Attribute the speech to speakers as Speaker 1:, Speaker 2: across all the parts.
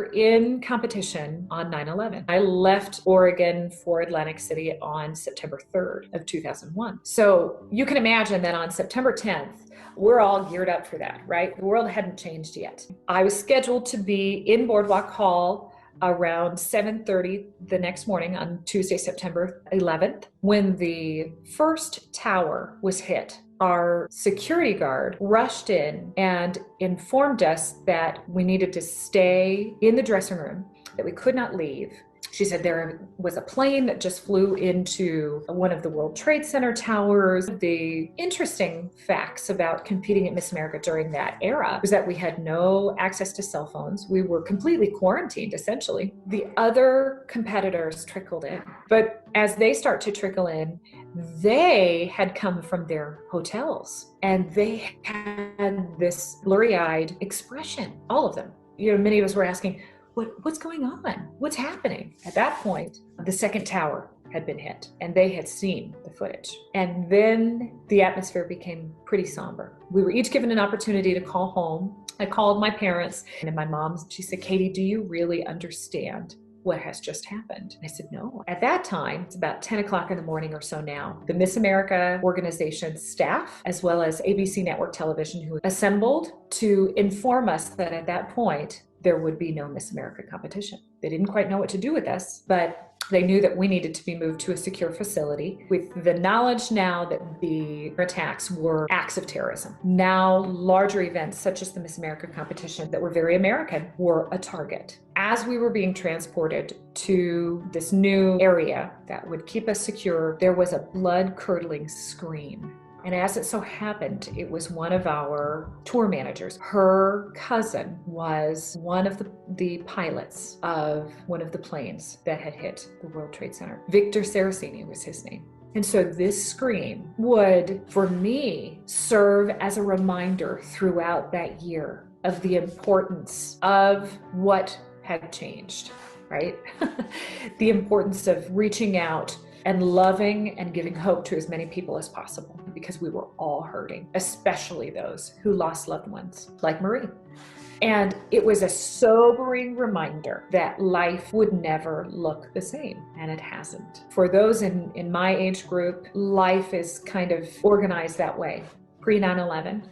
Speaker 1: were in competition on 9/11. I left Oregon for Atlantic City on September 3rd of 2001. So you can imagine that on September 10th, we're all geared up for that, right? The world hadn't changed yet. I was scheduled to be in Boardwalk Hall around 7:30 the next morning on Tuesday, September 11th, when the first tower was hit. Our security guard rushed in and informed us that we needed to stay in the dressing room, that we could not leave. She said there was a plane that just flew into one of the World Trade Center towers. The interesting facts about competing at Miss America during that era was that we had no access to cell phones. We were completely quarantined, essentially. The other competitors trickled in. But as they start to trickle in, they had come from their hotels and they had this blurry-eyed expression, all of them. Many of us were asking, what's going on? What's happening? At that point, the second tower had been hit and they had seen the footage. And then the atmosphere became pretty somber. We were each given an opportunity to call home. I called my parents and my mom, she said, "Katie, do you really understand what has just happened?" I said, "No." At that time, it's about 10 o'clock in the morning or so now, the Miss America organization staff, as well as ABC Network Television, who assembled to inform us that at that point, there would be no Miss America competition. They didn't quite know what to do with us, but they knew that we needed to be moved to a secure facility with the knowledge now that the attacks were acts of terrorism. Now, larger events such as the Miss America competition that were very American were a target. As we were being transported to this new area that would keep us secure, there was a blood-curdling scream. And as it so happened, it was one of our tour managers. Her cousin was one of the pilots of one of the planes that had hit the World Trade Center. Victor Saraceni was his name. And so this scream would, for me, serve as a reminder throughout that year of the importance of what had changed, right? The importance of reaching out and loving and giving hope to as many people as possible, because we were all hurting, especially those who lost loved ones, like Marie. And it was a sobering reminder that life would never look the same, and it hasn't. For those in my age group, life is kind of organized that way, pre-9/11,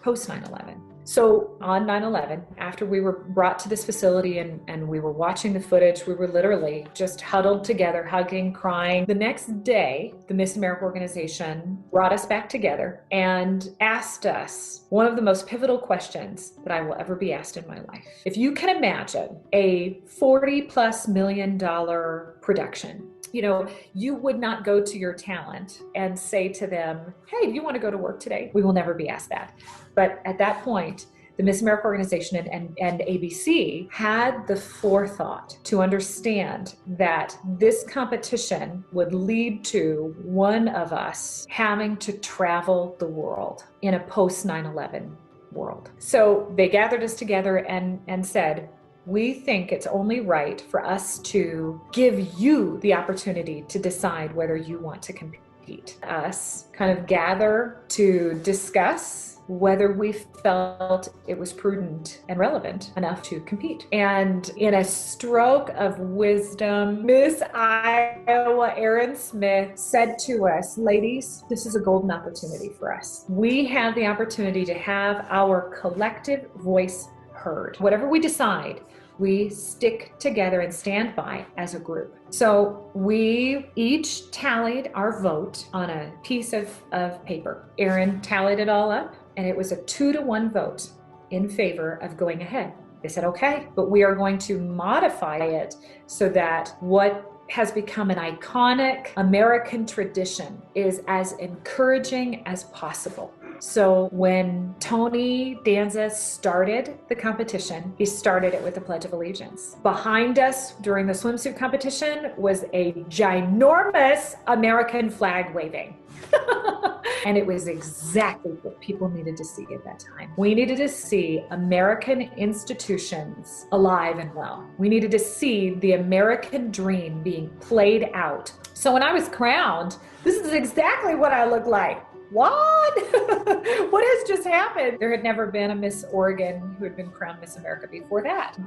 Speaker 1: post-9/11. So on 9/11, after we were brought to this facility and we were watching the footage, we were literally just huddled together, hugging, crying. The next day, the Miss America organization brought us back together and asked us one of the most pivotal questions that I will ever be asked in my life. If you can imagine a $40+ million production, you would not go to your talent and say to them, "Hey, do you want to go to work today?" We will never be asked that. But at that point, the Miss America organization and ABC had the forethought to understand that this competition would lead to one of us having to travel the world in a post-9/11 world. So they gathered us together and said, "We think it's only right for us to give you the opportunity to decide whether you want to compete." Us kind of gather to discuss whether we felt it was prudent and relevant enough to compete. And in a stroke of wisdom, Miss Iowa Erin Smith said to us, "Ladies, this is a golden opportunity for us. We have the opportunity to have our collective voice heard. Whatever we decide, we stick together and stand by as a group." So we each tallied our vote on a piece of paper. Erin tallied it all up, and it was a 2-to-1 vote in favor of going ahead. They said, "Okay, but we are going to modify it so that what has become an iconic American tradition is as encouraging as possible." So when Tony Danza started the competition, he started it with the Pledge of Allegiance. Behind us during the swimsuit competition was a ginormous American flag waving. And it was exactly what people needed to see at that time. We needed to see American institutions alive and well. We needed to see the American dream being played out. So when I was crowned, this is exactly what I looked like. what? What has just happened? There had never been a Miss Oregon who had been crowned Miss America before that.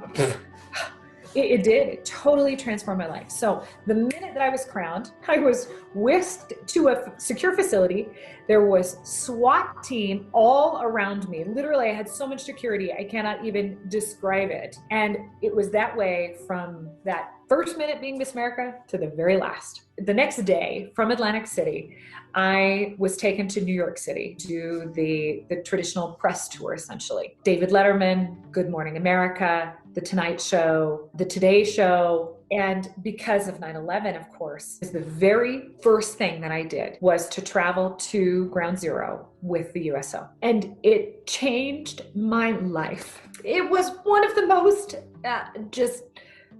Speaker 1: It did. It totally transformed my life. So the minute that I was crowned, I was whisked to a secure facility. There was SWAT team all around me. Literally, I had so much security, I cannot even describe it. And it was that way from that first minute being Miss America to the very last. The next day from Atlantic City, I was taken to New York City to do the traditional press tour, essentially. David Letterman, Good Morning America, The Tonight Show, The Today Show. And because of 9/11, of course, the very first thing that I did was to travel to Ground Zero with the USO. And it changed my life. It was one of the most just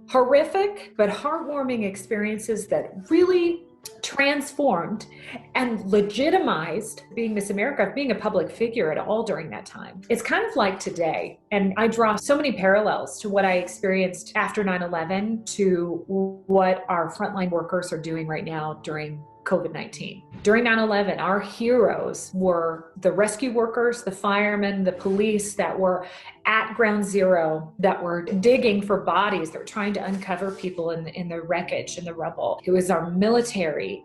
Speaker 1: horrific but heartwarming experiences that really transformed and legitimized being Miss America, being a public figure at all during that time. It's kind of like today, and I draw so many parallels to what I experienced after 9/11 to what our frontline workers are doing right now during COVID-19. During 9/11, our heroes were the rescue workers, the firemen, the police that were at Ground Zero, that were digging for bodies, that were trying to uncover people in the wreckage, in the rubble. It was our military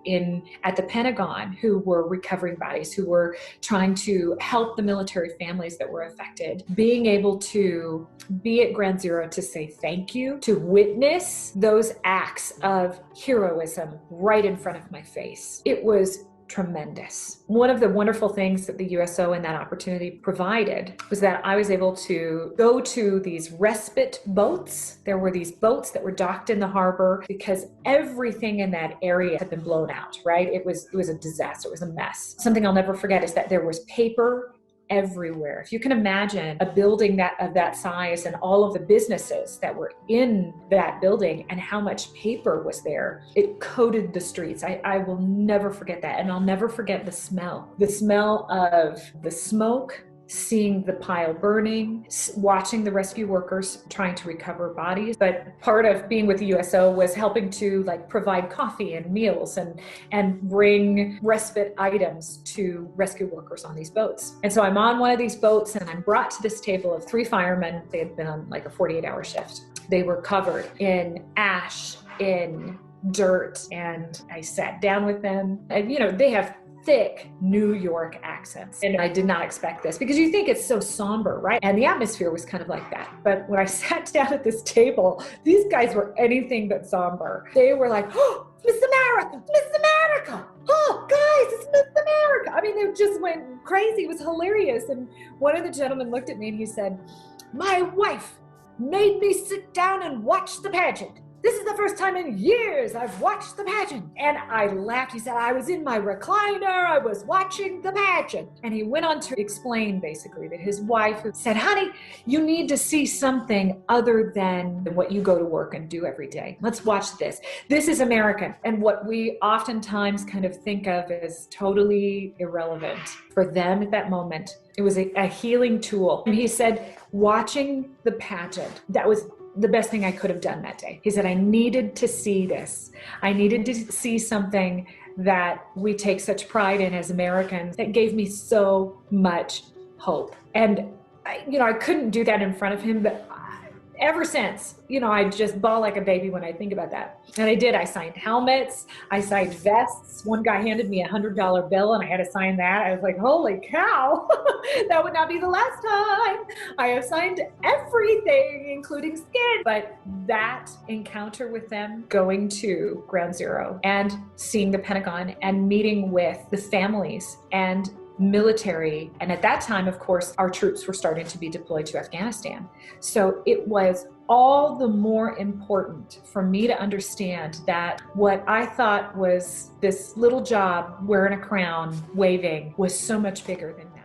Speaker 1: at the Pentagon who were recovering bodies, who were trying to help the military families that were affected. Being able to be at Ground Zero to say thank you, to witness those acts of heroism right in front of my face. It was tremendous. One of the wonderful things that the USO and that opportunity provided was that I was able to go to these respite boats. There were these boats that were docked in the harbor because everything in that area had been blown out, right? It was a disaster. It was a mess. Something I'll never forget is that there was paper everywhere. If you can imagine a building of that size and all of the businesses that were in that building and how much paper was there, it coated the streets. I will never forget that. And I'll never forget the smell of the smoke, seeing the pile burning, watching the rescue workers trying to recover bodies. But part of being with the USO was helping to provide coffee and meals and bring respite items to rescue workers on these boats. And so I'm on one of these boats and I'm brought to this table of 3 firemen. They had been on a 48-hour shift. They were covered in ash, in dirt, and I sat down with them. And they have thick New York accents. And I did not expect this because you think it's so somber, right? And the atmosphere was kind of like that. But when I sat down at this table, these guys were anything but somber. They were like, "Oh, Miss America, Miss America. Oh, guys, it's Miss America." I mean, they just went crazy. It was hilarious. And one of the gentlemen looked at me and he said, "My wife made me sit down and watch the pageant. This is the first time in years I've watched the pageant." And I laughed. He said, "I was in my recliner, I was watching the pageant." And he went on to explain basically that his wife said, "Honey, you need to see something other than what you go to work and do every day. Let's watch this. This is American." And what we oftentimes kind of think of as totally irrelevant, for them at that moment, it was a healing tool. And he said, watching the pageant, that was the best thing I could have done that day. He said, I needed to see this. I needed to see something that we take such pride in as Americans that gave me so much hope. And I couldn't do that in front of him, but ever since, I just bawl like a baby when I think about that. And I did. I signed helmets. I signed vests. One guy handed me $100 bill and I had to sign that. I was like, holy cow, that would not be the last time. I have signed everything, including skin. But that encounter with them, going to Ground Zero and seeing the Pentagon and meeting with the families and military. And at that time, of course, our troops were starting to be deployed to Afghanistan. So it was all the more important for me to understand that what I thought was this little job wearing a crown, waving, was so much bigger than that.